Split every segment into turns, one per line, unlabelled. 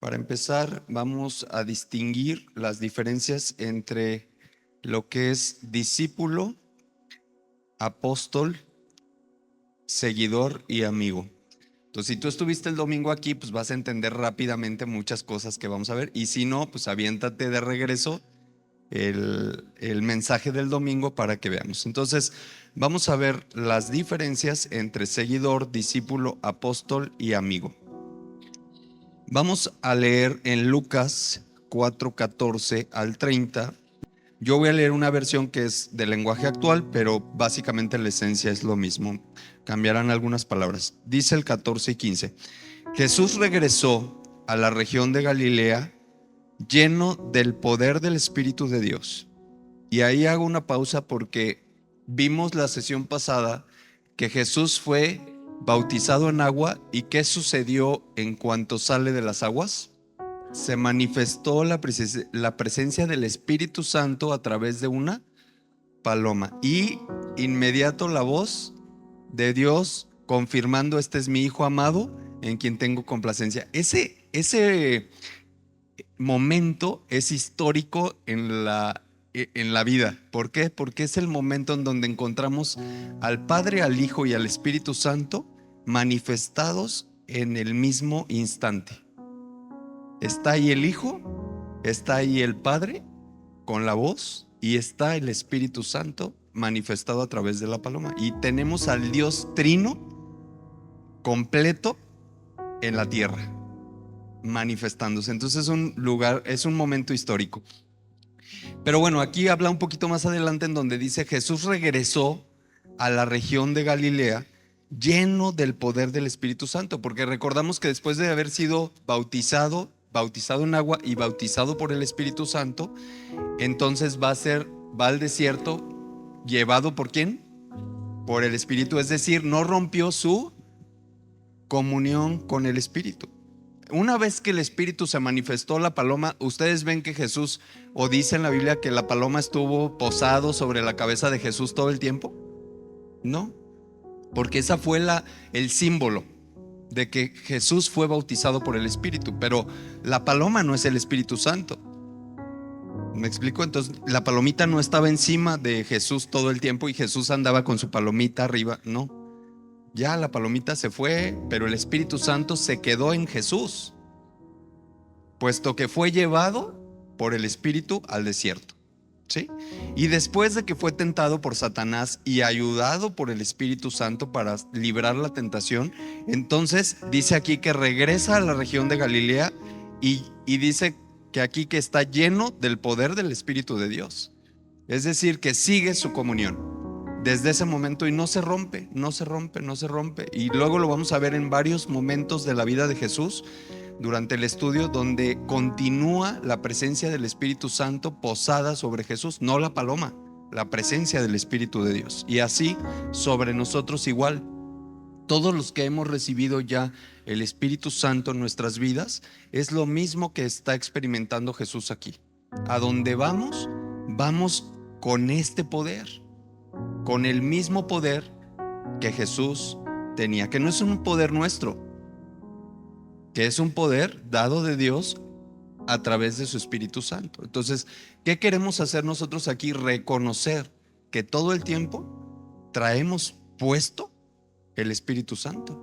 Para empezar, vamos a distinguir las diferencias entre lo que es discípulo, apóstol, seguidor y amigo. Entonces, si tú estuviste el domingo aquí, pues vas a entender rápidamente muchas cosas que vamos a ver. Y si no, pues aviéntate de regreso el mensaje del domingo para que veamos. Entonces, vamos a ver las diferencias entre seguidor, discípulo, apóstol y amigo. Vamos a leer en Lucas 4:14 al 30. Yo voy a leer una versión que es del lenguaje actual, pero básicamente la esencia es lo mismo. Cambiarán algunas palabras. Dice el 14 y 15. Jesús regresó a la región de Galilea lleno del poder del Espíritu de Dios. Y ahí hago una pausa porque vimos la sesión pasada que Jesús fue bautizado en agua. ¿Y qué sucedió en cuanto sale de las aguas? Se manifestó la presencia del Espíritu Santo a través de una paloma. Y inmediato la voz de Dios confirmando: este es mi Hijo amado, en quien tengo complacencia. Ese momento es histórico en la vida. ¿Por qué? Porque es el momento en donde encontramos al Padre, al Hijo y al Espíritu Santo manifestados en el mismo instante. Está ahí el Hijo, está ahí el Padre con la voz y está el Espíritu Santo manifestado a través de la paloma. Y tenemos al Dios Trino completo en la tierra manifestándose. Entonces es un lugar, es un momento histórico. Pero bueno, aquí habla un poquito más adelante en donde dice: Jesús regresó a la región de Galilea lleno del poder del Espíritu Santo, porque recordamos que después de haber sido bautizado en agua y bautizado por el Espíritu Santo, entonces va al desierto llevado ¿por quién? Por el Espíritu, es decir, no rompió su comunión con el Espíritu. Una vez que el Espíritu se manifestó, la paloma, ustedes ven que Jesús, o dice en la Biblia que la paloma estuvo posado sobre la cabeza de Jesús todo el tiempo. No, porque esa fue el símbolo de que Jesús fue bautizado por el Espíritu, pero la paloma no es el Espíritu Santo. ¿Me explico? Entonces la palomita no estaba encima de Jesús todo el tiempo y Jesús andaba con su palomita arriba. No, ya la palomita se fue, pero el Espíritu Santo se quedó en Jesús, puesto que fue llevado por el Espíritu al desierto. ¿Sí? Y después de que fue tentado por Satanás y ayudado por el Espíritu Santo para librar la tentación, entonces dice aquí que regresa a la región de Galilea y dice que aquí que está lleno del poder del Espíritu de Dios. Es decir, que sigue su comunión desde ese momento y no se rompe. Y luego lo vamos a ver en varios momentos de la vida de Jesús durante el estudio, donde continúa la presencia del Espíritu Santo posada sobre Jesús, no la paloma, la presencia del Espíritu de Dios. Y así sobre nosotros igual. Todos los que hemos recibido ya el Espíritu Santo en nuestras vidas, es lo mismo que está experimentando Jesús aquí. A donde vamos, vamos con este poder, con el mismo poder que Jesús tenía, que no es un poder nuestro, que es un poder dado de Dios a través de su Espíritu Santo. Entonces, ¿qué queremos hacer nosotros aquí? Reconocer que todo el tiempo traemos puesto el Espíritu Santo.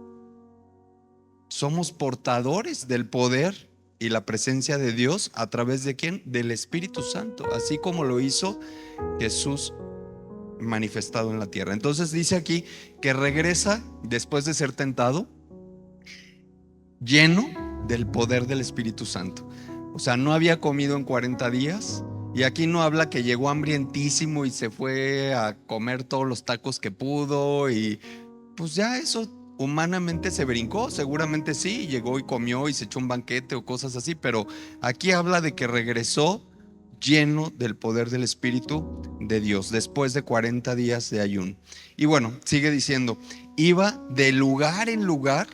Somos portadores del poder y la presencia de Dios a través de ¿quién? Del Espíritu Santo, así como lo hizo Jesús manifestado en la tierra. Entonces dice aquí que regresa después de ser tentado lleno del poder del Espíritu Santo. O sea, no había comido en 40 días. Y aquí no habla que llegó hambrientísimo y se fue a comer todos los tacos que pudo. Y pues ya eso humanamente se brincó. Seguramente sí, llegó y comió y se echó un banquete o cosas así. Pero aquí habla de que regresó lleno del poder del Espíritu de Dios después de 40 días de ayuno. Y bueno, sigue diciendo: iba de lugar en lugar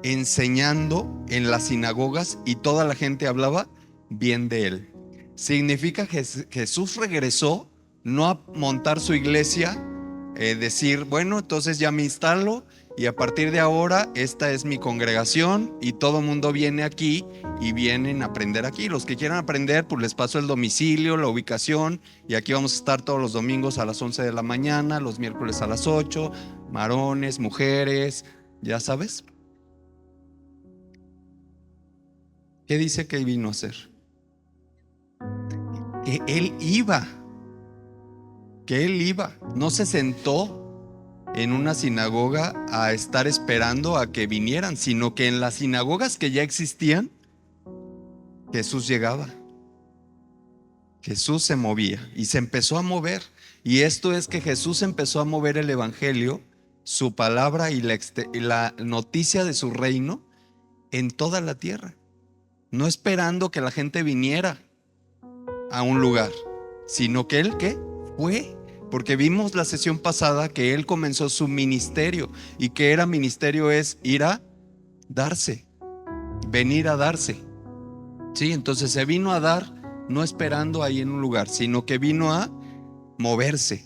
enseñando en las sinagogas y toda la gente hablaba bien de él. Significa que Jesús regresó no a montar su iglesia, decir, bueno, entonces ya me instalo y a partir de ahora esta es mi congregación y todo mundo viene aquí y vienen a aprender aquí. Los que quieran aprender, pues les paso el domicilio, la ubicación, y aquí vamos a estar todos los domingos a las 11 de la mañana, los miércoles a las 8, varones, mujeres, ya sabes. ¿Qué dice que vino a hacer? Que él iba, no se sentó en una sinagoga a estar esperando a que vinieran, sino que en las sinagogas que ya existían, Jesús llegaba. Jesús se movía y se empezó a mover. Y esto es que Jesús empezó a mover el evangelio, su palabra y la noticia de su reino en toda la tierra. No esperando que la gente viniera a un lugar, sino que él, ¿qué? Fue. Porque vimos la sesión pasada que él comenzó su ministerio, y que era ministerio es ir a darse, venir a darse. Sí, entonces se vino a dar, no esperando ahí en un lugar, sino que vino a moverse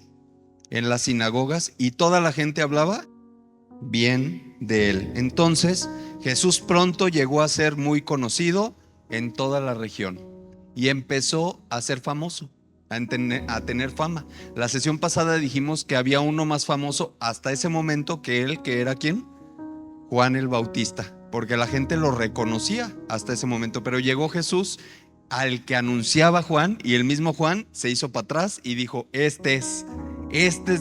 en las sinagogas y toda la gente hablaba bien de él. Entonces Jesús pronto llegó a ser muy conocido en toda la región y empezó a ser famoso, a tener fama. La sesión pasada dijimos que había uno más famoso hasta ese momento que él, que era ¿quién? Juan el Bautista, porque la gente lo reconocía hasta ese momento. Pero llegó Jesús al que anunciaba Juan, y el mismo Juan se hizo para atrás y dijo: este es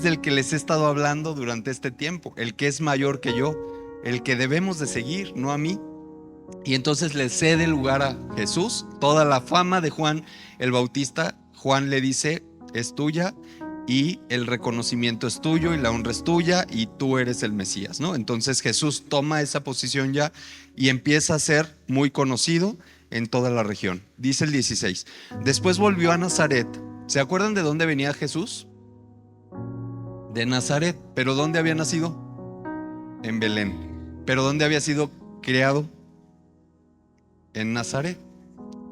del que les he estado hablando durante este tiempo, el que es mayor que yo, el que debemos de seguir, no a mí. Y entonces le cede lugar a Jesús. Toda la fama de Juan el Bautista, Juan le dice: es tuya, y el reconocimiento es tuyo y la honra es tuya y tú eres el Mesías, ¿no? Entonces Jesús toma esa posición ya y empieza a ser muy conocido en toda la región. Dice el 16: después volvió a Nazaret. ¿Se acuerdan de dónde venía Jesús? De Nazaret. ¿Pero dónde había nacido? En Belén. ¿Pero dónde había sido criado? En Nazaret.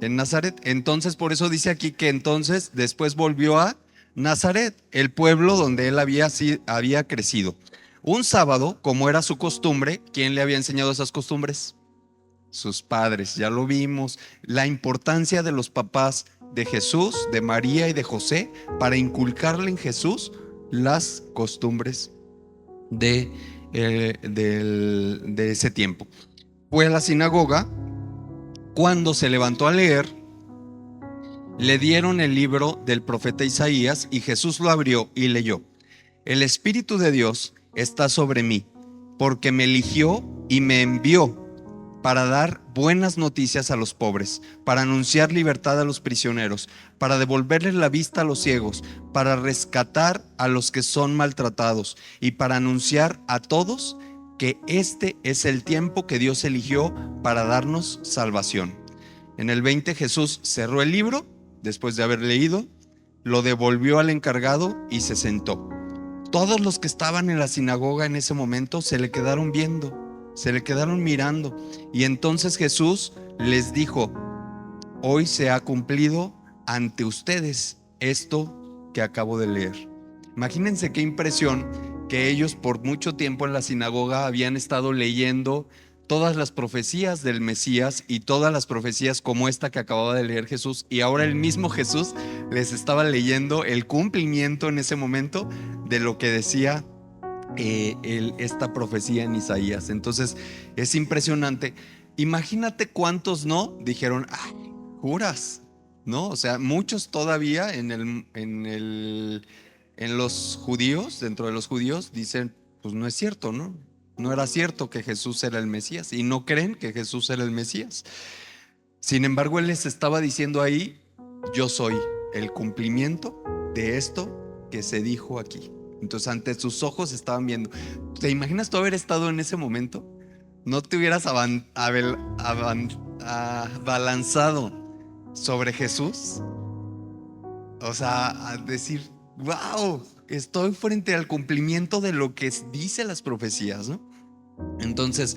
En Nazaret. Entonces por eso dice aquí que entonces después volvió a Nazaret, el pueblo donde él había crecido. Un sábado, como era su costumbre, ¿quién le había enseñado esas costumbres? Sus padres, ya lo vimos. La importancia de los papás de Jesús, de María y de José, para inculcarle en Jesús las costumbres de ese tiempo. Fue a la sinagoga. Cuando se levantó a leer, le dieron el libro del profeta Isaías y Jesús lo abrió y leyó: el Espíritu de Dios está sobre mí, porque me eligió y me envió para dar buenas noticias a los pobres, para anunciar libertad a los prisioneros, para devolverles la vista a los ciegos, para rescatar a los que son maltratados y para anunciar a todos que este es el tiempo que Dios eligió para darnos salvación. En el 20 Jesús cerró el libro. Después de haber leído, lo devolvió al encargado y se sentó. Todos los que estaban en la sinagoga en ese momento se le quedaron viendo, se le quedaron mirando. Y entonces Jesús les dijo: hoy se ha cumplido ante ustedes esto que acabo de leer. Imagínense qué impresión que ellos por mucho tiempo en la sinagoga habían estado leyendo todas las profecías del Mesías y todas las profecías como esta que acababa de leer Jesús, y ahora el mismo Jesús les estaba leyendo el cumplimiento en ese momento de lo que decía esta profecía en Isaías. Entonces es impresionante. Imagínate cuántos no dijeron: ay, juras, ¿no? O sea, muchos todavía en los judíos, dentro de los judíos, dicen: pues no es cierto, ¿no? No era cierto que Jesús era el Mesías, y no creen que Jesús era el Mesías. Sin embargo, él les estaba diciendo ahí: yo soy el cumplimiento de esto que se dijo aquí. Entonces ante sus ojos estaban viendo. ¿Te imaginas tú haber estado en ese momento? ¿No te hubieras abalanzado sobre Jesús? O sea, a decir: wow, estoy frente al cumplimiento de lo que dice las profecías, ¿no? Entonces,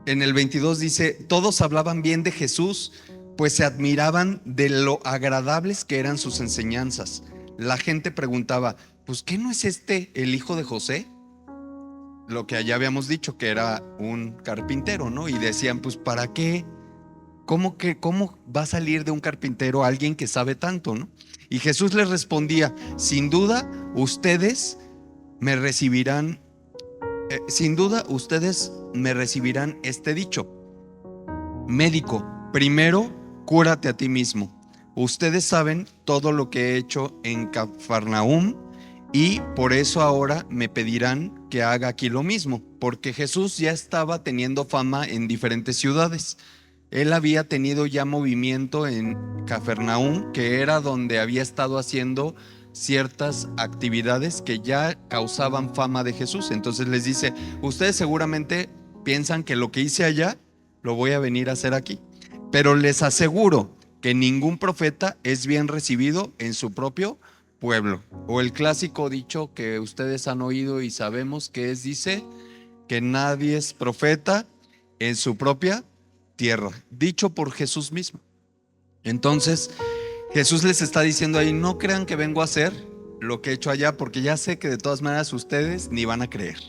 en el 22 dice: todos hablaban bien de Jesús, pues se admiraban de lo agradables que eran sus enseñanzas. La gente preguntaba: pues ¿qué no es este el hijo de José? lo que allá habíamos dicho, que era un carpintero, ¿no? Y decían, pues, ¿para qué? ¿Cómo va a salir de un carpintero alguien que sabe tanto, ¿no? Y Jesús les respondía, sin duda ustedes me recibirán, este dicho: médico, primero cúrate a ti mismo. Ustedes saben todo lo que he hecho en Cafarnaúm y por eso ahora me pedirán que haga aquí lo mismo, porque Jesús ya estaba teniendo fama en diferentes ciudades. Él había tenido ya movimiento en Cafarnaúm, que era donde había estado haciendo ciertas actividades que ya causaban fama de Jesús. Entonces les dice, ustedes seguramente piensan que lo que hice allá lo voy a venir a hacer aquí, pero les aseguro que ningún profeta es bien recibido en su propio pueblo. O el clásico dicho que ustedes han oído y sabemos que dice que nadie es profeta en su propia tierra, dicho por Jesús mismo. Entonces Jesús les está diciendo ahí, no crean que vengo a hacer lo que he hecho allá, porque ya sé que de todas maneras ustedes ni van a creer,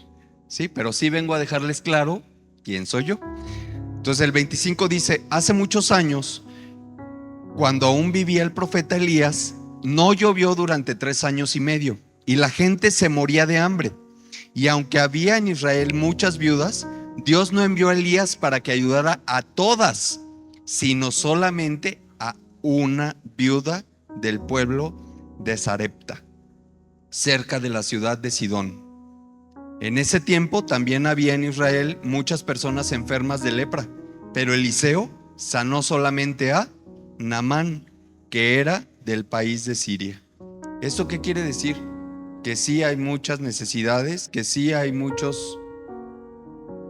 ¿sí? Pero sí vengo a dejarles claro quién soy yo. Entonces el 25 dice, hace muchos años, cuando aún vivía el profeta Elías, no llovió durante 3 años y medio y la gente se moría de hambre. Y aunque había en Israel muchas viudas, Dios no envió a Elías para que ayudara a todas, sino solamente a una viuda del pueblo de Sarepta, cerca de la ciudad de Sidón. En ese tiempo también había en Israel muchas personas enfermas de lepra, pero Eliseo sanó solamente a Naamán, que era del país de Siria. ¿Esto qué quiere decir? Que sí hay muchas necesidades, que sí hay muchos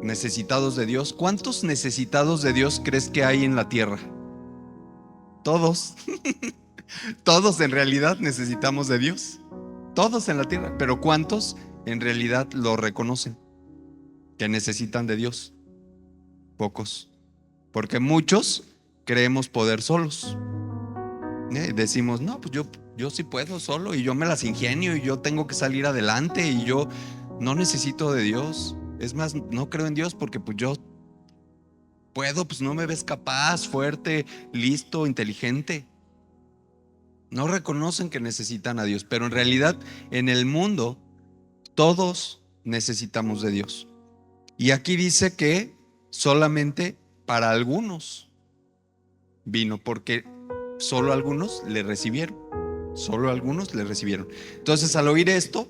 necesitados de Dios. ¿Cuántos necesitados de Dios crees que hay en la tierra? Todos. Todos en realidad necesitamos de Dios. Todos en la tierra. Pero ¿cuántos en realidad lo reconocen que necesitan de Dios? Pocos. Porque muchos creemos poder solos. Decimos, no, pues yo sí puedo solo y yo me las ingenio y yo tengo que salir adelante y yo no necesito de Dios. Es más, no creo en Dios porque pues yo puedo, pues no me ves capaz, fuerte, listo, inteligente. No reconocen que necesitan a Dios, pero en realidad en el mundo todos necesitamos de Dios. Y aquí dice que solamente para algunos vino, porque solo algunos le recibieron. Solo algunos le recibieron. Entonces, al oír esto,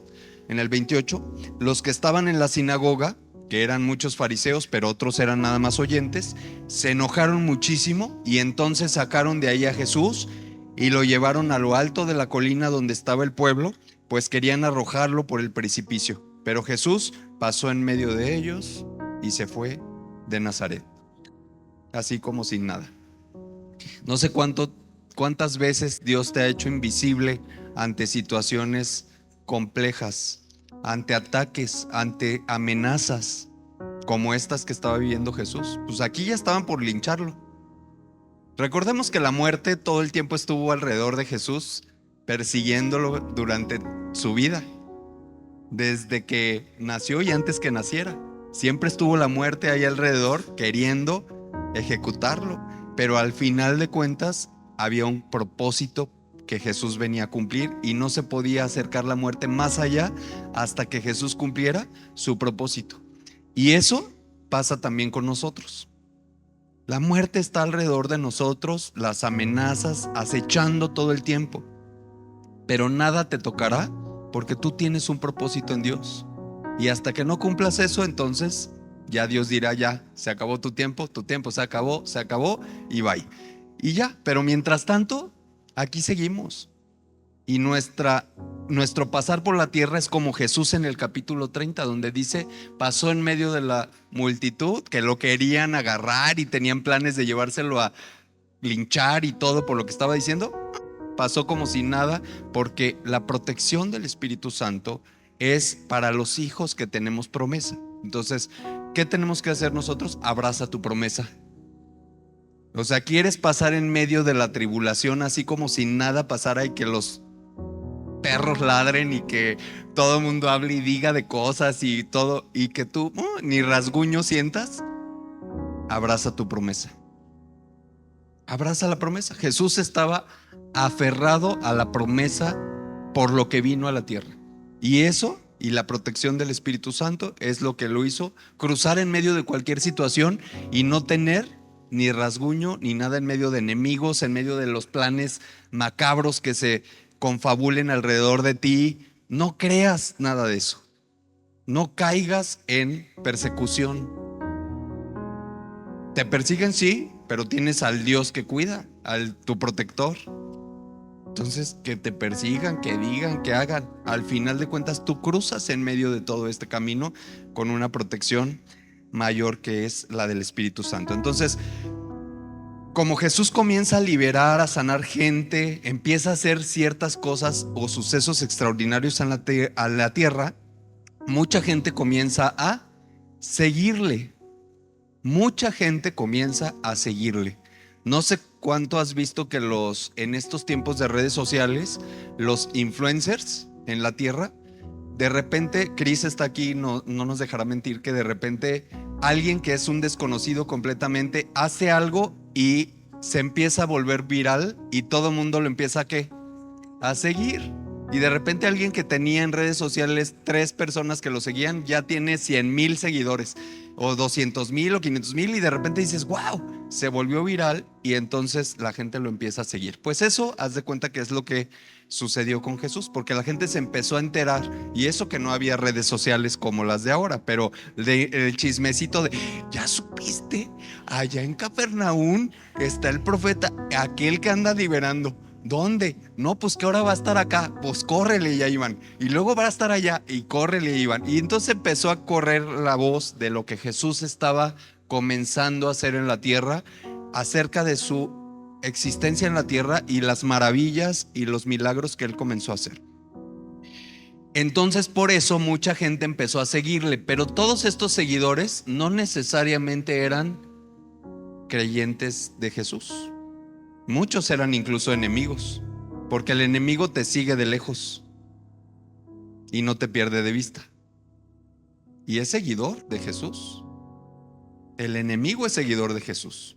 en el 28, los que estaban en la sinagoga, que eran muchos fariseos, pero otros eran nada más oyentes, se enojaron muchísimo y entonces sacaron de ahí a Jesús y lo llevaron a lo alto de la colina donde estaba el pueblo, pues querían arrojarlo por el precipicio. Pero Jesús pasó en medio de ellos y se fue de Nazaret, así como sin nada. No sé cuántas veces Dios te ha hecho invisible ante situaciones complejas, ante ataques, ante amenazas como estas que estaba viviendo Jesús. Pues aquí ya estaban por lincharlo. Recordemos que la muerte todo el tiempo estuvo alrededor de Jesús, persiguiéndolo durante su vida, desde que nació y antes que naciera. Siempre estuvo la muerte ahí alrededor queriendo ejecutarlo, pero al final de cuentas había un propósito que Jesús venía a cumplir y no se podía acercar la muerte más allá hasta que Jesús cumpliera su propósito. Y eso pasa también con nosotros. La muerte está alrededor de nosotros, las amenazas acechando todo el tiempo, pero nada te tocará porque tú tienes un propósito en Dios. Y hasta que no cumplas eso, entonces ya Dios dirá, ya, se acabó tu tiempo se acabó y bye. Y ya, pero mientras tanto, aquí seguimos. Y nuestro pasar por la tierra es como Jesús en el capítulo 30, donde dice, pasó en medio de la multitud que lo querían agarrar y tenían planes de llevárselo a linchar y todo por lo que estaba diciendo. Pasó como si nada, porque la protección del Espíritu Santo es para los hijos que tenemos promesa. Entonces, ¿qué tenemos que hacer nosotros? Abraza tu promesa. O sea, ¿quieres pasar en medio de la tribulación así como si nada pasara y que los perros ladren y que todo el mundo hable y diga de cosas y todo, y que tú ni rasguño sientas. Abraza tu promesa. Abraza la promesa. Jesús estaba aferrado a la promesa por lo que vino a la tierra. Y eso y la protección del Espíritu Santo es lo que lo hizo cruzar en medio de cualquier situación y no tener ni rasguño ni nada en medio de enemigos, en medio de los planes macabros que se confabulen alrededor de ti. No creas nada de eso. No caigas en persecución. Te persiguen, sí, pero tienes al Dios que cuida, al tu protector. Entonces, que te persigan, que digan, que hagan. Al final de cuentas, tú cruzas en medio de todo este camino con una protección mayor que es la del Espíritu Santo. Entonces, como Jesús comienza a liberar, a sanar gente, empieza a hacer ciertas cosas o sucesos extraordinarios a la tierra, mucha gente comienza a seguirle. Mucha gente comienza a seguirle. No sé cuánto has visto que en estos tiempos de redes sociales, los influencers en la tierra, de repente, Chris está aquí, no nos dejará mentir, que de repente alguien que es un desconocido completamente hace algo y se empieza a volver viral y todo el mundo lo empieza a seguir. Y de repente alguien que tenía en redes sociales 3 personas que lo seguían ya tiene 100,000 seguidores o 200,000 o 500,000 y de repente dices, wow, se volvió viral y entonces la gente lo empieza a seguir. Pues eso, haz de cuenta que es lo que sucedió con Jesús, porque la gente se empezó a enterar, y eso que no había redes sociales como las de ahora, pero el chismecito de, ¿ya supiste? Allá en Capernaum está el profeta, aquel que anda liberando. ¿Dónde? No, pues que ahora va a estar acá. Pues córrele, ya iban. Y luego va a estar allá y córrele, iban. Y entonces empezó a correr la voz de lo que Jesús estaba comenzando a hacer en la tierra, acerca de su existencia en la tierra y las maravillas y los milagros que él comenzó a hacer. Entonces por eso mucha gente empezó a seguirle, pero todos estos seguidores no necesariamente eran creyentes de Jesús. Muchos eran incluso enemigos, porque el enemigo te sigue de lejos y no te pierde de vista. Y es seguidor de Jesús. El enemigo es seguidor de Jesús.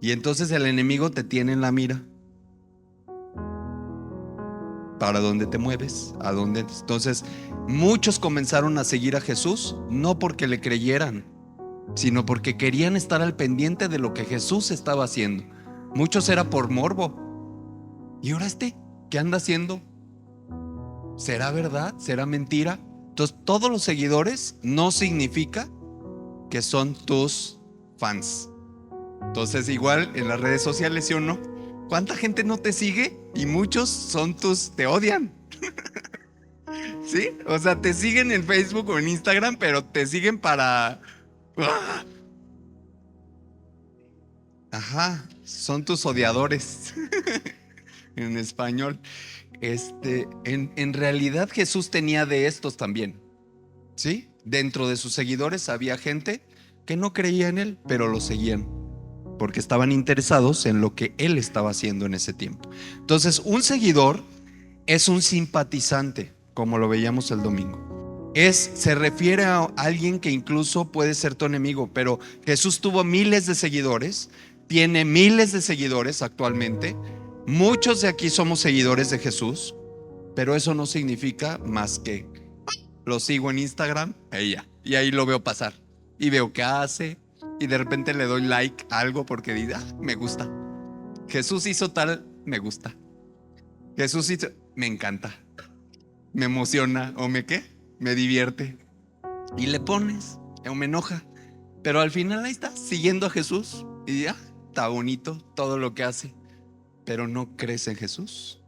Y entonces el enemigo te tiene en la mira. ¿Para dónde te mueves? ¿A dónde? Entonces, muchos comenzaron a seguir a Jesús, no porque le creyeran, sino porque querían estar al pendiente de lo que Jesús estaba haciendo. Muchos era por morbo. ¿Y ahora qué anda haciendo? ¿Será verdad? ¿Será mentira? Entonces, todos los seguidores no significa que son tus fans. Entonces, igual en las redes sociales, ¿sí o no? ¿Cuánta gente no te sigue? Y muchos te odian. ¿Sí? O sea, te siguen en Facebook o en Instagram, pero te siguen para... Ajá, son tus odiadores. En español. En realidad Jesús tenía de estos también. ¿Sí? Dentro de sus seguidores había gente que no creía en él, pero lo seguían, porque estaban interesados en lo que él estaba haciendo en ese tiempo. Entonces, un seguidor es un simpatizante, como lo veíamos el domingo. Se refiere a alguien que incluso puede ser tu enemigo, pero Jesús tuvo miles de seguidores, tiene miles de seguidores actualmente. Muchos de aquí somos seguidores de Jesús, pero eso no significa más que lo sigo en Instagram, y ahí lo veo pasar, y veo qué hace, y de repente le doy like a algo porque digo, me gusta. Jesús hizo tal, me gusta. Jesús hizo, me encanta, me emociona, o me divierte. Y le pones, o me enoja. Pero al final ahí está, siguiendo a Jesús. Y ya, está bonito todo lo que hace. Pero no crees en Jesús.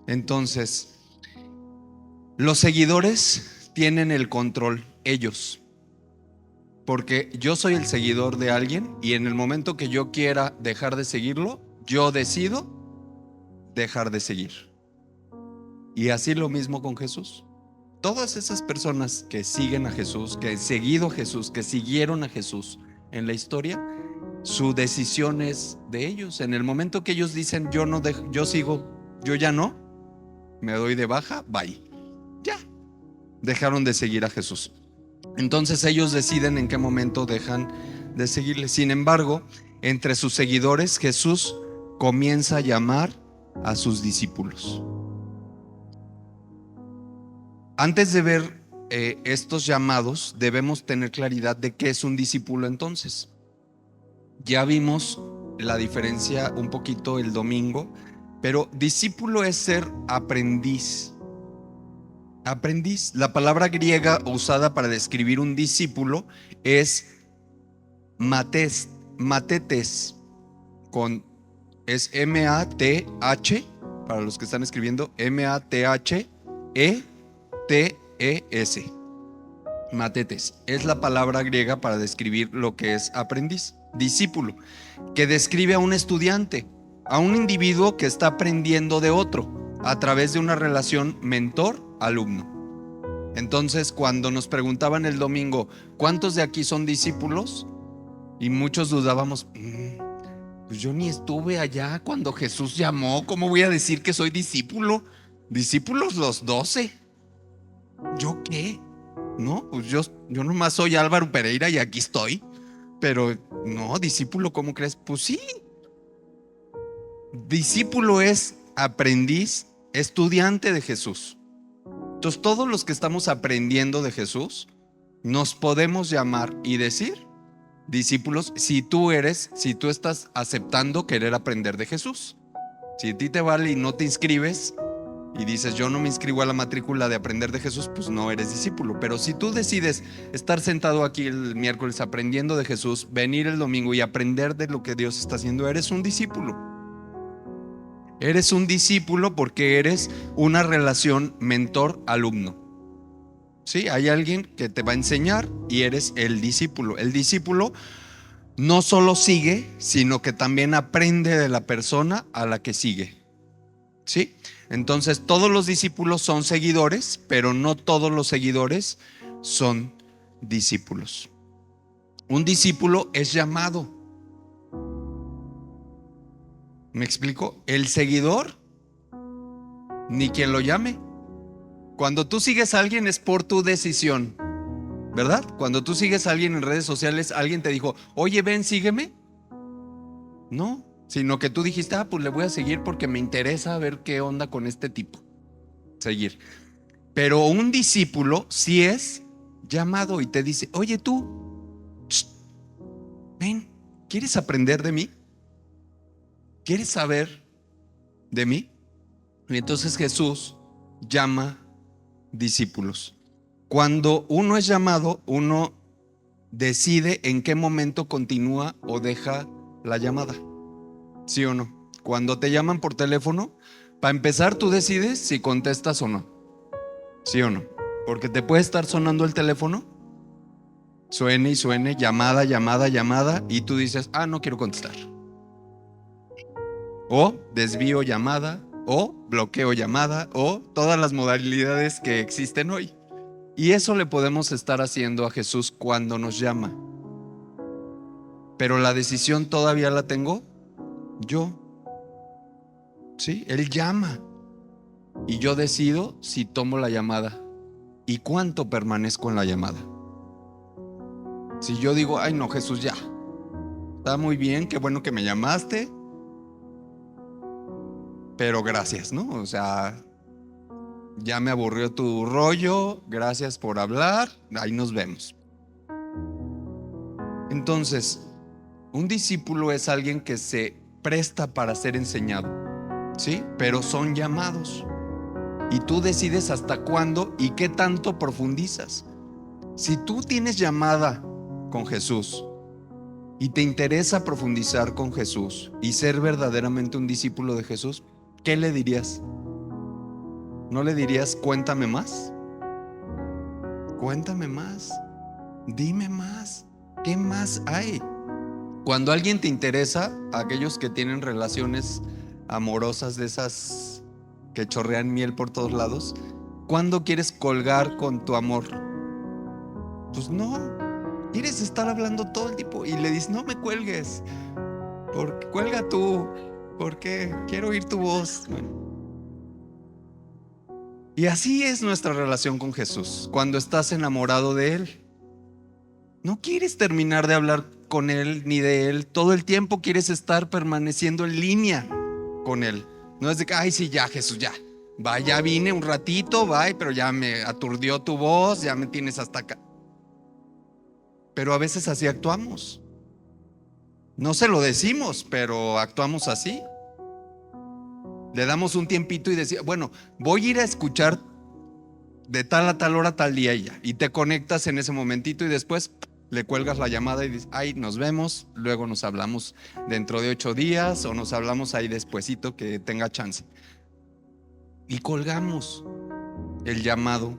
Entonces, los seguidores tienen el control, ellos. Porque yo soy el seguidor de alguien y en el momento que yo quiera dejar de seguirlo, yo decido dejar de seguir. Y así lo mismo con Jesús. Todas esas personas que siguen a Jesús, que han seguido a Jesús, que siguieron a Jesús en la historia, su decisión es de ellos. En el momento que ellos dicen yo no dejo, yo sigo, yo ya no, me doy de baja, bye. Ya, dejaron de seguir a Jesús. Entonces ellos deciden en qué momento dejan de seguirle. Sin embargo, entre sus seguidores, Jesús comienza a llamar a sus discípulos. Antes de ver estos llamados, debemos tener claridad de qué es un discípulo entonces. Ya vimos la diferencia un poquito el domingo, pero discípulo es ser aprendiz. Aprendiz, la palabra griega usada para describir un discípulo es mates, matetes, es M-A-T-H, para los que están escribiendo, M-A-T-H-E-T-E-S. Matetes, es la palabra griega para describir lo que es aprendiz. Discípulo, que describe a un estudiante, a un individuo que está aprendiendo de otro a través de una relación mentor-alumno. Entonces, cuando nos preguntaban el domingo, ¿cuántos de aquí son discípulos? Y muchos dudábamos, pues yo ni estuve allá cuando Jesús llamó, ¿cómo voy a decir que soy discípulo? Discípulos los 12. ¿Yo qué? No, pues yo nomás soy Álvaro Pereira y aquí estoy. Pero no, discípulo, ¿cómo crees? Pues sí. Discípulo es aprendiz, estudiante de Jesús. Entonces, todos los que estamos aprendiendo de Jesús, nos podemos llamar y decir discípulos si tú estás aceptando querer aprender de Jesús. Si a ti te vale y no te inscribes y dices yo no me inscribo a la matrícula de aprender de Jesús, pues no eres discípulo. Pero si tú decides estar sentado aquí el miércoles aprendiendo de Jesús, venir el domingo y aprender de lo que Dios está haciendo, eres un discípulo. Eres un discípulo porque eres una relación mentor-alumno. ¿Sí? Hay alguien que te va a enseñar y eres el discípulo. El discípulo no solo sigue, sino que también aprende de la persona a la que sigue. ¿Sí? Entonces todos los discípulos son seguidores, pero no todos los seguidores son discípulos. Un discípulo es llamado. ¿Me explico? El seguidor, ni quien lo llame. Cuando tú sigues a alguien es por tu decisión, ¿verdad? Cuando tú sigues a alguien en redes sociales, alguien te dijo, oye, ven, sígueme. No, sino que tú dijiste, pues le voy a seguir porque me interesa ver qué onda con este tipo. Seguir. Pero un discípulo sí es llamado y te dice, oye tú, ven, ¿quieres aprender de mí? ¿Quieres saber de mí? Y entonces Jesús llama discípulos. Cuando uno es llamado, uno decide en qué momento continúa o deja la llamada. ¿Sí o no? Cuando te llaman por teléfono, para empezar tú decides si contestas o no. ¿Sí o no? Porque te puede estar sonando el teléfono, suene y suene, llamada, y tú dices, no quiero contestar. O desvío llamada, o bloqueo llamada, o todas las modalidades que existen hoy. Y eso le podemos estar haciendo a Jesús cuando nos llama. Pero la decisión todavía la tengo yo. ¿Sí? Él llama. Y yo decido si tomo la llamada y cuánto permanezco en la llamada. Si yo digo, ay no, Jesús, ya. Está muy bien, qué bueno que me llamaste. Pero gracias, ¿no? O sea, ya me aburrió tu rollo, gracias por hablar, ahí nos vemos. Entonces, un discípulo es alguien que se presta para ser enseñado, ¿sí? Pero son llamados. Y tú decides hasta cuándo y qué tanto profundizas. Si tú tienes llamada con Jesús y te interesa profundizar con Jesús y ser verdaderamente un discípulo de Jesús, ¿qué le dirías? ¿No le dirías cuéntame más? Cuéntame más. Dime más. ¿Qué más hay? Cuando alguien te interesa, aquellos que tienen relaciones amorosas de esas que chorrean miel por todos lados, ¿cuándo quieres colgar con tu amor? Pues no. quieres estar hablando todo el tiempo y le dices, no me cuelgues, cuelga tú, porque quiero oír tu voz. Bueno. Y así es nuestra relación con Jesús. Cuando estás enamorado de Él, no quieres terminar de hablar con Él ni de Él. Todo el tiempo quieres estar permaneciendo en línea con Él. No es de que, ay, sí, ya, Jesús, ya. Va, ya vine un ratito, va, pero ya me aturdió tu voz, ya me tienes hasta acá. Pero a veces así actuamos. No se lo decimos, pero actuamos así. Le damos un tiempito y decimos, bueno, voy a ir a escuchar de tal a tal hora, tal día y ya. Y te conectas en ese momentito y después le cuelgas la llamada y dices, ay, nos vemos, luego nos hablamos dentro de 8 días o nos hablamos ahí despuesito que tenga chance. Y colgamos el llamado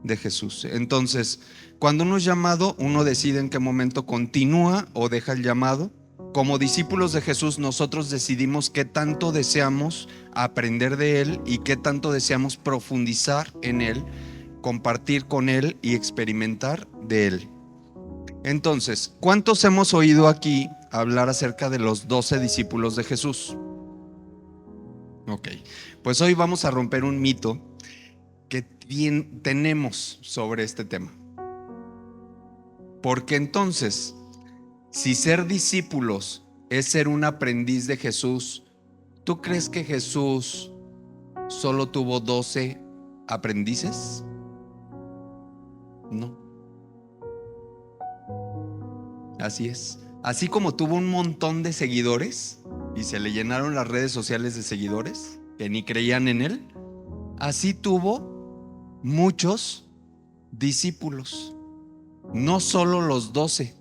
de Jesús. Entonces, cuando uno es llamado, uno decide en qué momento continúa o deja el llamado. Como discípulos de Jesús, nosotros decidimos qué tanto deseamos aprender de Él y qué tanto deseamos profundizar en Él, compartir con Él y experimentar de Él. Entonces, ¿cuántos hemos oído aquí hablar acerca de los 12 discípulos de Jesús? Ok, pues hoy vamos a romper un mito que tenemos sobre este tema. Porque entonces, si ser discípulos es ser un aprendiz de Jesús, ¿tú crees que Jesús solo tuvo 12 aprendices? No. Así es. Así como tuvo un montón de seguidores y se le llenaron las redes sociales de seguidores que ni creían en él, así tuvo muchos discípulos. No solo los 12.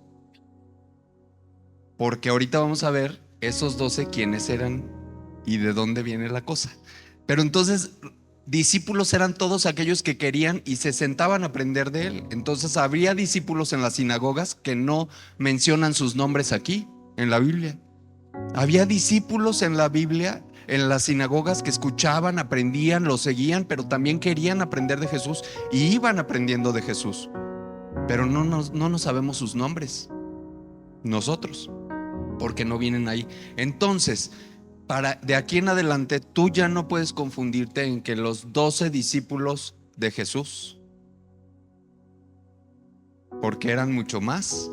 Porque ahorita vamos a ver esos 12 quiénes eran y de dónde viene la cosa. Pero entonces, discípulos eran todos aquellos que querían y se sentaban a aprender de él. Entonces, habría discípulos en las sinagogas que no mencionan sus nombres aquí, en la Biblia. Había discípulos en la Biblia, en las sinagogas, que escuchaban, aprendían, lo seguían, pero también querían aprender de Jesús y iban aprendiendo de Jesús. Pero no nos sabemos sus nombres, nosotros, porque no vienen ahí. Entonces, de aquí en adelante, tú ya no puedes confundirte en que los 12 discípulos de Jesús, porque eran mucho más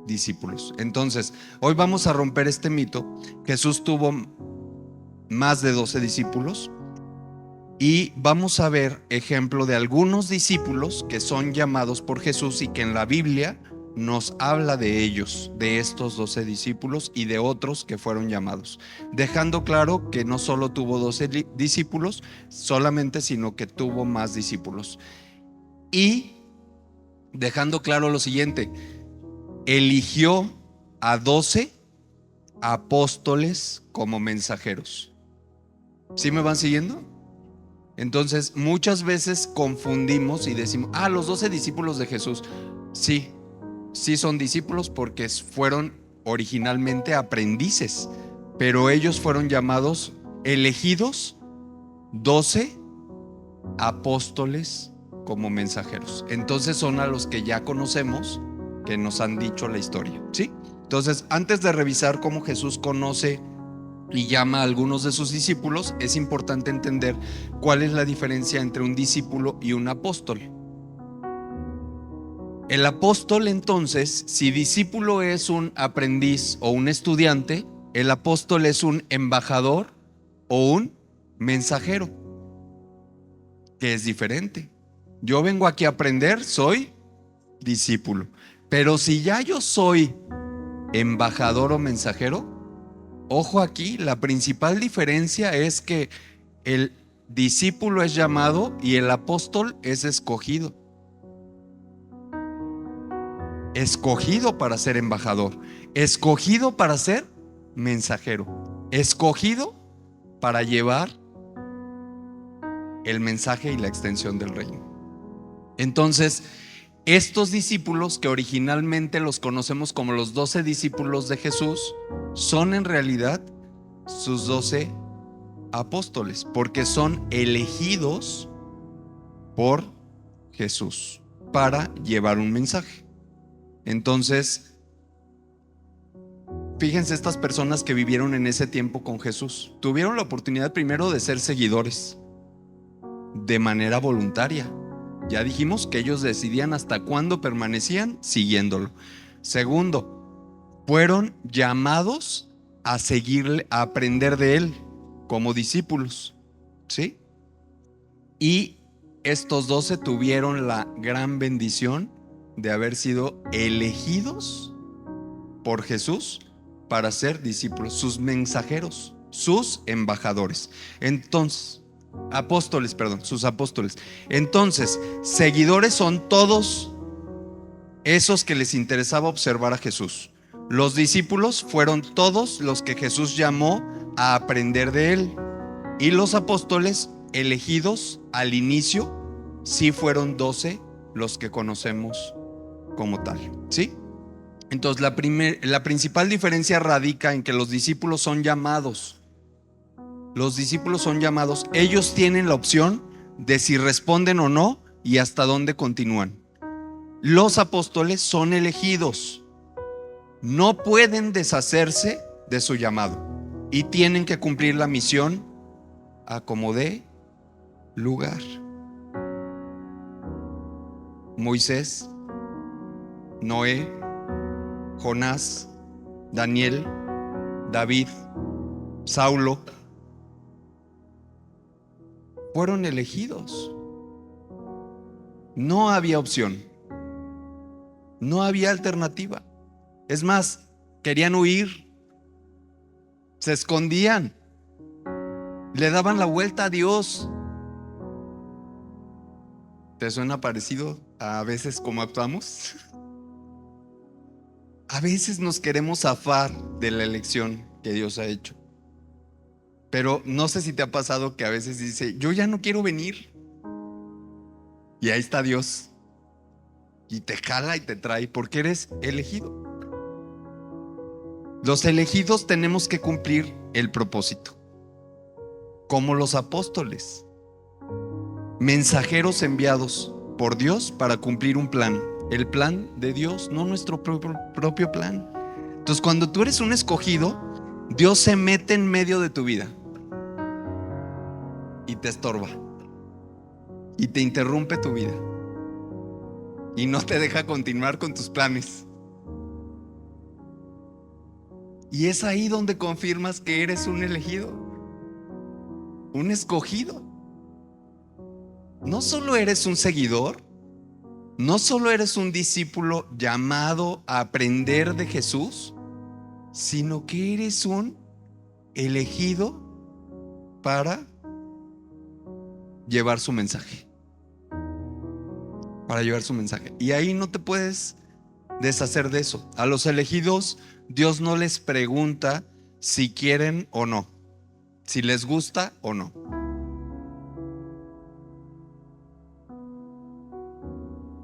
discípulos. Entonces, hoy vamos a romper este mito. Jesús tuvo más de 12 discípulos y vamos a ver ejemplo de algunos discípulos que son llamados por Jesús y que en la Biblia nos habla de ellos, de estos 12 discípulos y de otros que fueron llamados, dejando claro que no solo tuvo 12 discípulos solamente, sino que tuvo más discípulos. Y dejando claro lo siguiente: eligió a 12 apóstoles como mensajeros. ¿Sí me van siguiendo? Entonces, muchas veces confundimos y decimos, los 12 discípulos de Jesús. Sí son discípulos porque fueron originalmente aprendices, pero ellos fueron llamados, elegidos 12 apóstoles como mensajeros. Entonces son a los que ya conocemos, que nos han dicho la historia, ¿sí? Entonces, antes de revisar cómo Jesús conoce y llama a algunos de sus discípulos, es importante entender cuál es la diferencia entre un discípulo y un apóstol. El apóstol, entonces, si discípulo es un aprendiz o un estudiante, el apóstol es un embajador o un mensajero, que es diferente. Yo vengo aquí a aprender, soy discípulo. Pero si ya yo soy embajador o mensajero, ojo aquí, la principal diferencia es que el discípulo es llamado y el apóstol es escogido. Escogido para ser embajador, escogido para ser mensajero, escogido para llevar el mensaje y la extensión del reino. Entonces, estos discípulos, que originalmente los conocemos como los 12 discípulos de Jesús, son en realidad sus 12 apóstoles, porque son elegidos por Jesús para llevar un mensaje. Entonces, fíjense, estas personas que vivieron en ese tiempo con Jesús tuvieron la oportunidad primero de ser seguidores de manera voluntaria. Ya dijimos que ellos decidían hasta cuándo permanecían siguiéndolo. Segundo, fueron llamados a seguirle, a aprender de él como discípulos, ¿sí? Y estos 12 tuvieron la gran bendición de haber sido elegidos por Jesús para ser discípulos, sus mensajeros, sus embajadores. Entonces, sus apóstoles. Entonces, seguidores son todos esos que les interesaba observar a Jesús. Los discípulos fueron todos los que Jesús llamó a aprender de él. Y los apóstoles elegidos al inicio, sí fueron 12 los que conocemos como tal, ¿sí? Entonces la principal diferencia radica en que los discípulos son llamados. Los discípulos son llamados. Ellos tienen la opción de si responden o no y hasta dónde continúan. Los apóstoles son elegidos. No pueden deshacerse de su llamado y tienen que cumplir la misión a como dé lugar. Moisés, Noé, Jonás, Daniel, David, Saulo fueron elegidos. No había opción, no había alternativa. Es más, querían huir, se escondían, le daban la vuelta a Dios. ¿Te suena parecido a veces cómo actuamos? A veces nos queremos zafar de la elección que Dios ha hecho. Pero no sé si te ha pasado que a veces dice, yo ya no quiero venir. Y ahí está Dios. Y te jala y te trae porque eres elegido. Los elegidos tenemos que cumplir el propósito. Como los apóstoles. Mensajeros enviados por Dios para cumplir un plan. El plan de Dios, no nuestro propio plan. Entonces, cuando tú eres un escogido, Dios se mete en medio de tu vida y te estorba y te interrumpe tu vida y no te deja continuar con tus planes. Y es ahí donde confirmas que eres un elegido, un escogido. No solo eres un seguidor, no solo eres un discípulo llamado a aprender de Jesús, sino que eres un elegido para llevar su mensaje. Para llevar su mensaje. Y ahí no te puedes deshacer de eso. A los elegidos, Dios no les pregunta si quieren o no, si les gusta o no.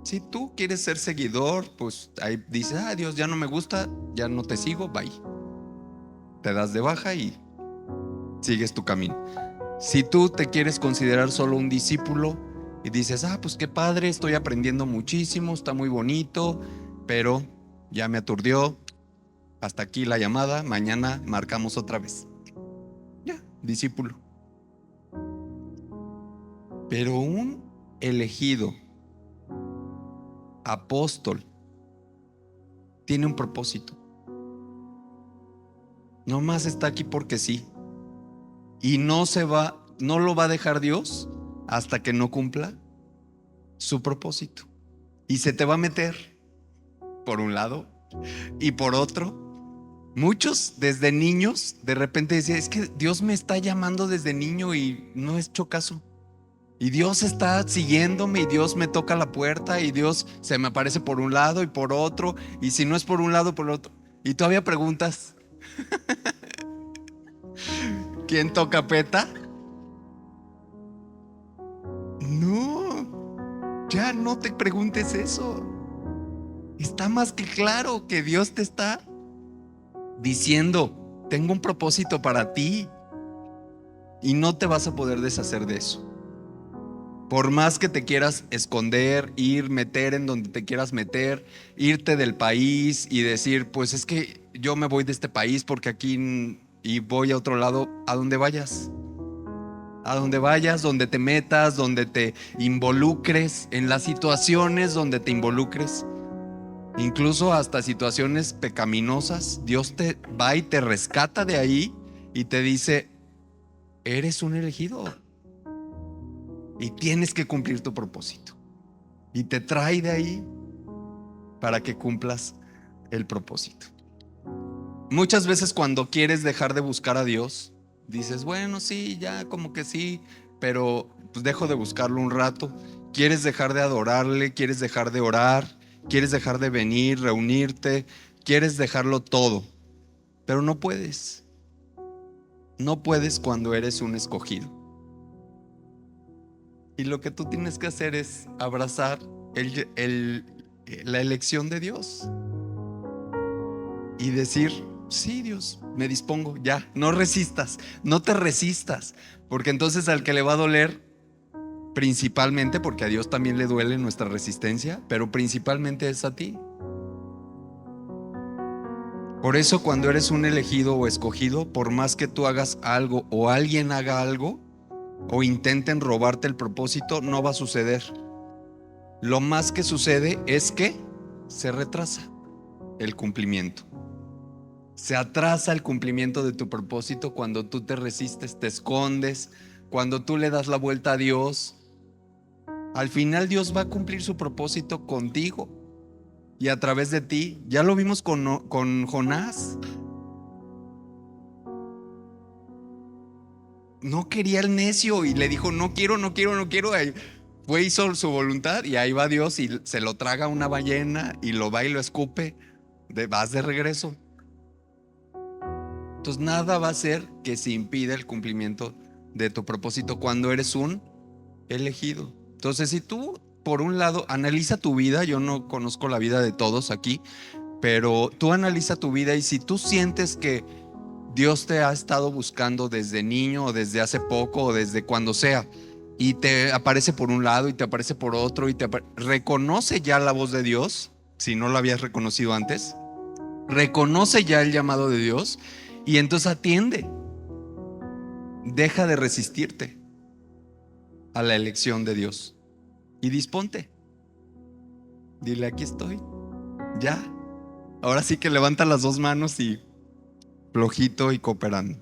Si tú quieres ser seguidor, pues ahí dices, Dios, ya no me gusta, ya no te sigo, bye. Te das de baja y sigues tu camino. Si tú te quieres considerar solo un discípulo y dices, pues qué padre, estoy aprendiendo muchísimo, está muy bonito, pero ya me aturdió, hasta aquí la llamada, mañana marcamos otra vez. Ya, discípulo. Pero un elegido apóstol tiene un propósito. No más está aquí porque sí. Y no lo va a dejar Dios hasta que no cumpla su propósito. Y se te va a meter por un lado y por otro. Muchos desde niños de repente decían, es que Dios me está llamando desde niño y no he hecho caso. Y Dios está siguiéndome y Dios me toca la puerta y Dios se me aparece por un lado y por otro. Y si no es por un lado, por otro. Y todavía preguntas, ¿quién toca peta? No, ya no te preguntes eso. Está más que claro que Dios te está diciendo, tengo un propósito para ti y no te vas a poder deshacer de eso. Por más que te quieras esconder, meter en donde te quieras meter, irte del país y decir, pues es que yo me voy de este país porque aquí y voy a otro lado, a donde vayas. A donde vayas, donde te metas, donde te involucres, en las situaciones donde te involucres, incluso hasta situaciones pecaminosas, Dios te va y te rescata de ahí y te dice, eres un elegido y tienes que cumplir tu propósito. Y te trae de ahí para que cumplas el propósito. Muchas veces cuando quieres dejar de buscar a Dios, dices, bueno, sí, ya como que sí, pero pues dejo de buscarlo un rato. Quieres dejar de adorarle, quieres dejar de orar, quieres dejar de venir, reunirte, quieres dejarlo todo, pero no puedes. No puedes cuando eres un escogido. Y lo que tú tienes que hacer es abrazar la elección de Dios y decir, sí, Dios, me dispongo, ya, no resistas, no te resistas, porque entonces al que le va a doler, principalmente, porque a Dios también le duele nuestra resistencia, pero principalmente es a ti. Por eso cuando eres un elegido o escogido, por más que tú hagas algo o alguien haga algo o intenten robarte el propósito, no va a suceder. Lo más que sucede es que se retrasa el cumplimiento. Se atrasa el cumplimiento de tu propósito cuando tú te resistes, te escondes, cuando tú le das la vuelta a Dios. Al final Dios va a cumplir su propósito contigo y a través de ti. Ya lo vimos con Jonás. No quería el necio y le dijo, no quiero, no quiero, no quiero. Fue, hizo su voluntad y ahí va Dios y se lo traga una ballena y lo va y lo escupe. Vas de regreso. Entonces nada va a hacer que se impida el cumplimiento de tu propósito cuando eres un elegido. Entonces si tú, por un lado, analiza tu vida, yo no conozco la vida de todos aquí, pero tú analiza tu vida y si tú sientes que Dios te ha estado buscando desde niño o desde hace poco o desde cuando sea y te aparece por un lado y te aparece por otro y reconoce ya la voz de Dios, si no lo habías reconocido antes, reconoce ya el llamado de Dios y entonces atiende. Deja de resistirte a la elección de Dios y disponte. Dile, aquí estoy. Ya. Ahora sí que levanta las dos manos y flojito y cooperando.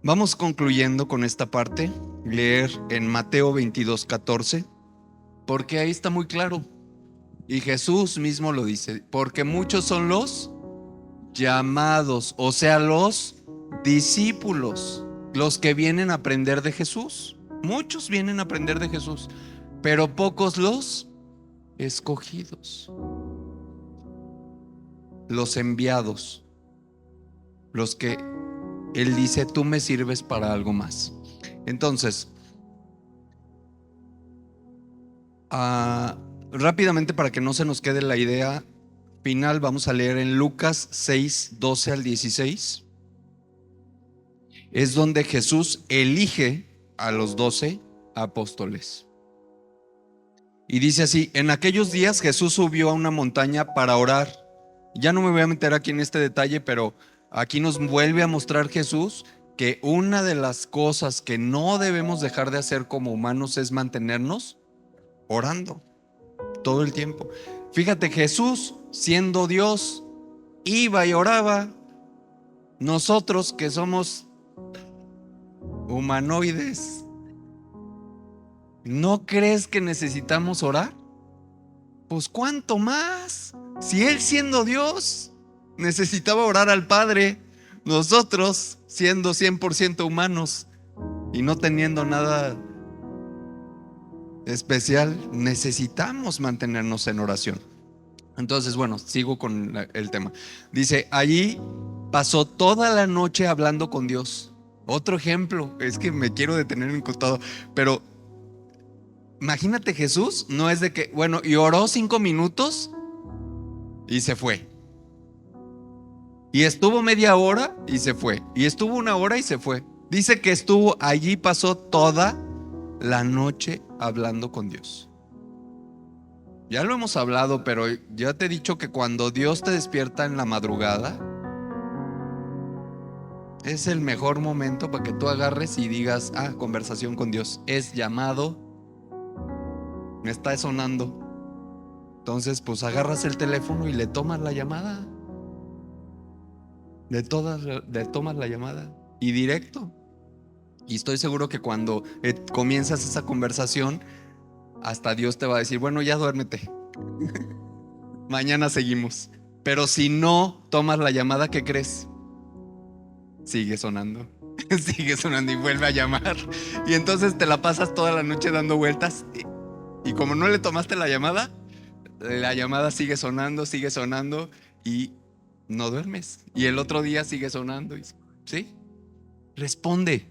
Vamos concluyendo con esta parte, leer en Mateo 22:14, porque ahí está muy claro. Y Jesús mismo lo dice, porque muchos son los llamados, o sea, los discípulos, los que vienen a aprender de Jesús. Muchos vienen a aprender de Jesús, pero pocos los escogidos, los enviados, los que Él dice, tú me sirves para algo más. Entonces, rápidamente para que no se nos quede la idea final, vamos a leer en Lucas 6:12 al 16. Es donde Jesús elige a los 12 apóstoles. Y dice así, en aquellos días Jesús subió a una montaña para orar. Ya no me voy a meter aquí en este detalle, pero aquí nos vuelve a mostrar Jesús que una de las cosas que no debemos dejar de hacer como humanos es mantenernos orando todo el tiempo. Fíjate, Jesús, siendo Dios, iba y oraba. Nosotros que somos humanoides, ¿no crees que necesitamos orar? Pues cuánto más. Si Él siendo Dios necesitaba orar al Padre, nosotros siendo 100% humanos y no teniendo nada especial, necesitamos mantenernos en oración. Entonces, bueno, sigo con el tema. Dice, allí pasó toda la noche hablando con Dios. Otro ejemplo, es que me quiero detener en todo, pero imagínate, Jesús no es de que, bueno, y oró 5 minutos y se fue. Y estuvo media hora y se fue. Y estuvo 1 hora y se fue. Dice que estuvo allí, pasó toda la noche hablando con Dios. Ya lo hemos hablado, pero ya te he dicho que cuando Dios te despierta en la madrugada, es el mejor momento para que tú agarres y digas, conversación con Dios. Es llamado, me está sonando. Entonces, pues agarras el teléfono y le tomas la llamada. Le tomas la llamada y directo. Y estoy seguro que cuando comienzas esa conversación, hasta Dios te va a decir, bueno, ya duérmete. Mañana seguimos. Pero si no tomas la llamada, ¿qué crees? Sigue sonando. Sigue sonando y vuelve a llamar. Y entonces te la pasas toda la noche dando vueltas. Y como no le tomaste la llamada sigue sonando y no duermes. Y el otro día sigue sonando. ¿Sí? Responde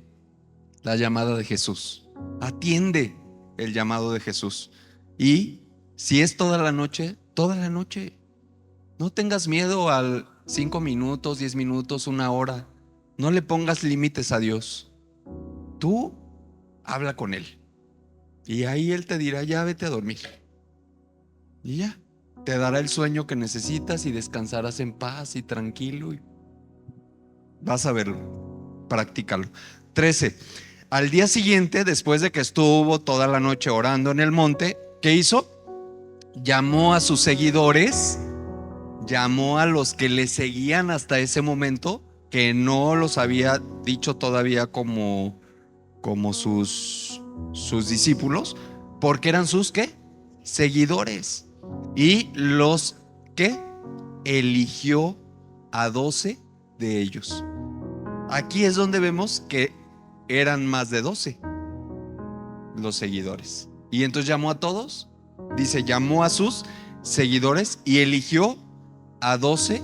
la llamada de Jesús. Atiende el llamado de Jesús. Y si es toda la noche, toda la noche. No tengas miedo al 5 minutos, 10 minutos, 1 hora. No le pongas límites a Dios. Tú habla con Él. Y ahí Él te dirá, ya vete a dormir. Y ya. Te dará el sueño que necesitas y descansarás en paz y tranquilo. Y vas a verlo. Practícalo. 13. Al día siguiente, después de que estuvo toda la noche orando en el monte, ¿qué hizo? Llamó a sus seguidores, llamó a los que le seguían hasta ese momento, que no los había dicho todavía como sus discípulos, porque eran sus ¿qué? Seguidores. Y los que eligió a 12 de ellos. Aquí es donde vemos que eran más de 12 los seguidores. Y entonces llamó a todos. Dice, llamó a sus seguidores y eligió a 12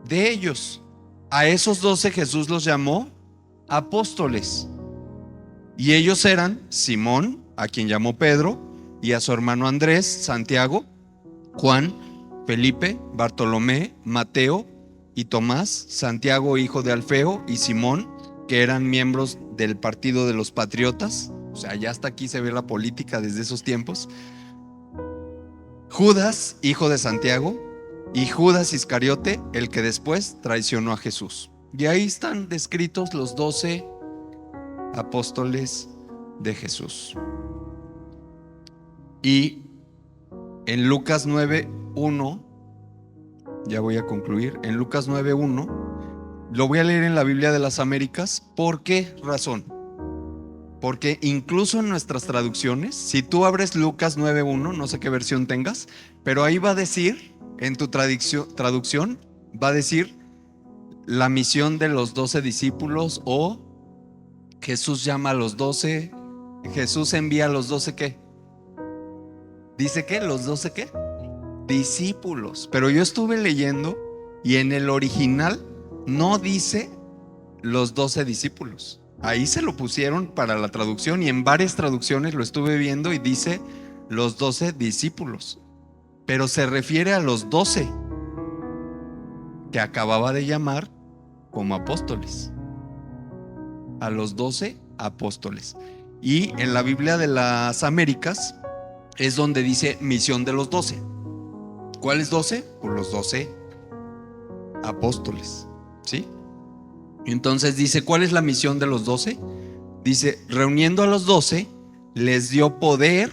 de ellos. A esos 12 Jesús los llamó apóstoles. Y ellos eran Simón, a quien llamó Pedro, y a su hermano Andrés, Santiago, Juan, Felipe, Bartolomé, Mateo y Tomás, Santiago hijo de Alfeo y Simón, que eran miembros del partido de los patriotas. O sea, ya hasta aquí se ve la política desde esos tiempos. Judas, hijo de Santiago, y Judas Iscariote, el que después traicionó a Jesús. Y ahí están descritos los 12 apóstoles de Jesús. Y en Lucas 9:1, ya voy a concluir, en Lucas 9:1, lo voy a leer en la Biblia de las Américas. ¿Por qué razón? Porque incluso en nuestras traducciones, si tú abres Lucas 9:1, no sé qué versión tengas, pero ahí va a decir, en tu traducción, va a decir la misión de los 12 discípulos, o Jesús llama a los 12, Jesús envía a los 12 ¿qué? ¿Dice qué? ¿Los 12 qué? Discípulos. Pero yo estuve leyendo y en el original no dice los 12 discípulos. Ahí se lo pusieron para la traducción y en varias traducciones lo estuve viendo y dice los 12 discípulos. Pero se refiere a los 12 que acababa de llamar como apóstoles. A los 12 apóstoles. Y en la Biblia de las Américas es donde dice misión de los 12. ¿Cuáles 12? Pues los 12 apóstoles. ¿Sí? Entonces dice, ¿cuál es la misión de los 12? Dice, reuniendo a los 12, les dio poder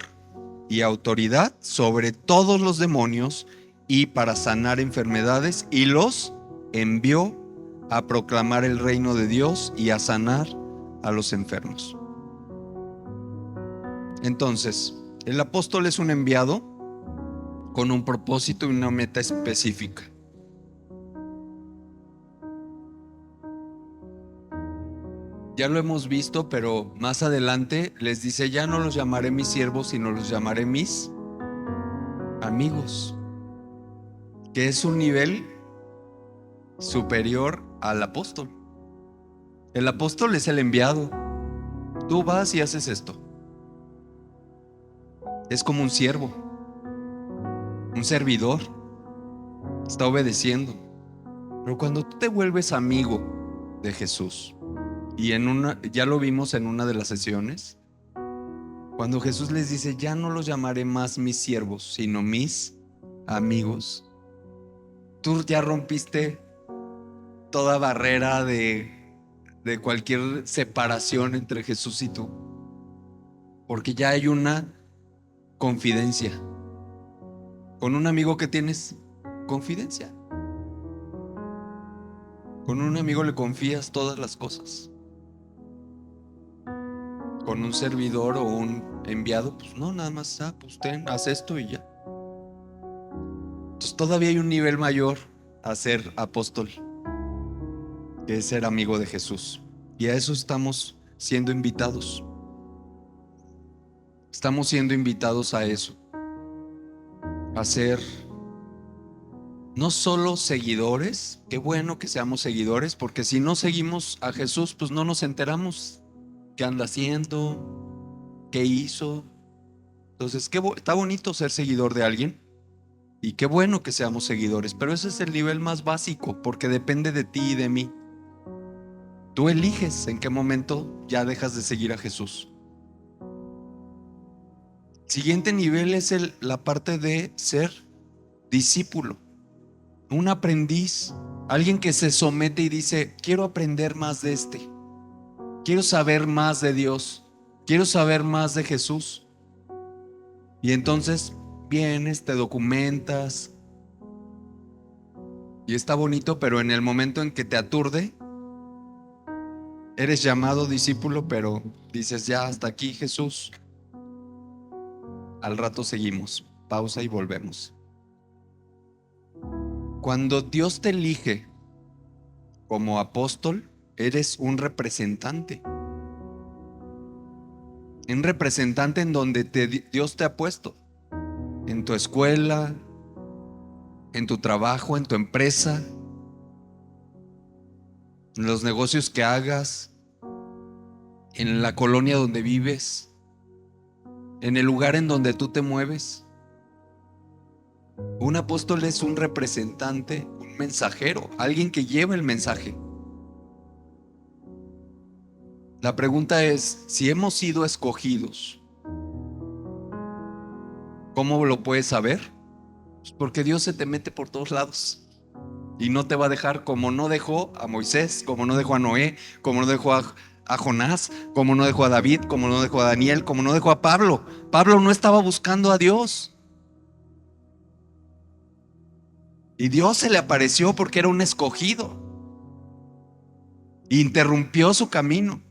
y autoridad sobre todos los demonios y para sanar enfermedades, y los envió a proclamar el reino de Dios y a sanar a los enfermos. Entonces, el apóstol es un enviado con un propósito y una meta específica. Ya lo hemos visto, pero más adelante les dice, ya no los llamaré mis siervos, sino los llamaré mis amigos, que es un nivel superior al apóstol. El apóstol es el enviado. Tú vas y haces esto. Es como un siervo, un servidor. Está obedeciendo. Pero cuando tú te vuelves amigo de Jesús, y ya lo vimos en una de las sesiones, Cuando Jesús les dice, ya no los llamaré más mis siervos, sino mis amigos. Tú ya rompiste toda barrera de cualquier separación entre Jesús y tú, porque ya hay una confidencia. Con un amigo que tienes confidencia. Con un amigo le confías todas las cosas. Con un servidor o un enviado, pues no, nada más, pues haz esto y ya. Entonces todavía hay un nivel mayor a ser apóstol, que es ser amigo de Jesús. Y a eso estamos siendo invitados. Estamos siendo invitados a eso. A ser no solo seguidores, qué bueno que seamos seguidores, porque si no seguimos a Jesús, pues no nos enteramos qué anda haciendo, qué hizo. Entonces, está bonito ser seguidor de alguien y qué bueno que seamos seguidores, pero ese es el nivel más básico, porque depende de ti y de mí. Tú eliges en qué momento ya dejas de seguir a Jesús. Siguiente nivel es la parte de ser discípulo, un aprendiz, alguien que se somete y dice, quiero aprender más de quiero saber más de Dios, quiero saber más de Jesús. Y entonces vienes, te documentas y está bonito, pero en el momento en que te aturde, eres llamado discípulo, pero dices, ya hasta aquí, Jesús. Al rato seguimos, pausa y volvemos. Cuando Dios te elige como apóstol, eres un representante. Un representante en donde Dios te ha puesto. En tu escuela, en tu trabajo, en tu empresa, en los negocios que hagas, en la colonia donde vives, en el lugar en donde tú te mueves. Un apóstol es un representante, un mensajero, alguien que lleva el mensaje. La pregunta es, si hemos sido escogidos, ¿cómo lo puedes saber? Pues porque Dios se te mete por todos lados y no te va a dejar, como no dejó a Moisés, como no dejó a Noé, como no dejó a Jonás, como no dejó a David, como no dejó a Daniel, como no dejó a Pablo. Pablo no estaba buscando a Dios y Dios se le apareció porque era un escogido. Interrumpió su camino.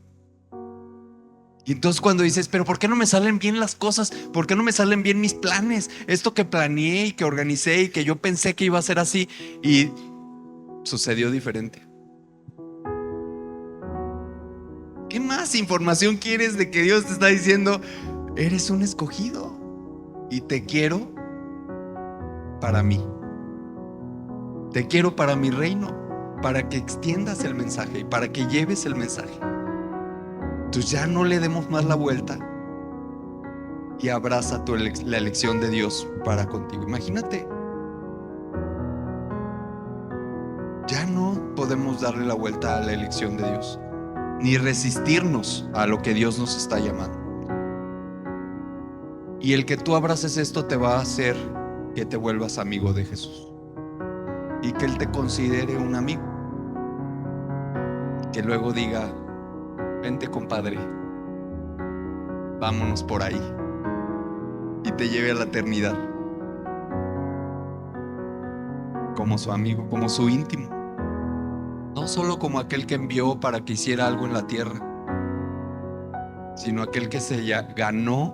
Y entonces cuando dices, pero ¿por qué no me salen bien las cosas? ¿Por qué no me salen bien mis planes? Esto que planeé y que organicé y que yo pensé que iba a ser así y sucedió diferente. ¿Qué más información quieres de que Dios te está diciendo? Eres un escogido y te quiero para mí. Te quiero para mi reino, para que extiendas el mensaje y para que lleves el mensaje. Entonces ya no le demos más la vuelta y abraza la elección de Dios para contigo. Imagínate, ya no podemos darle la vuelta a la elección de Dios, ni resistirnos a lo que Dios nos está llamando. Y el que tú abraces esto te va a hacer que te vuelvas amigo de Jesús y que Él te considere un amigo, que luego diga, vente compadre, vámonos por ahí, y te lleve a la eternidad como su amigo, como su íntimo, no solo como aquel que envió para que hiciera algo en la tierra, sino aquel que ganó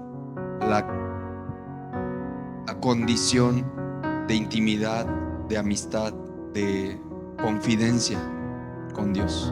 la condición de intimidad, de amistad, de confidencia con Dios.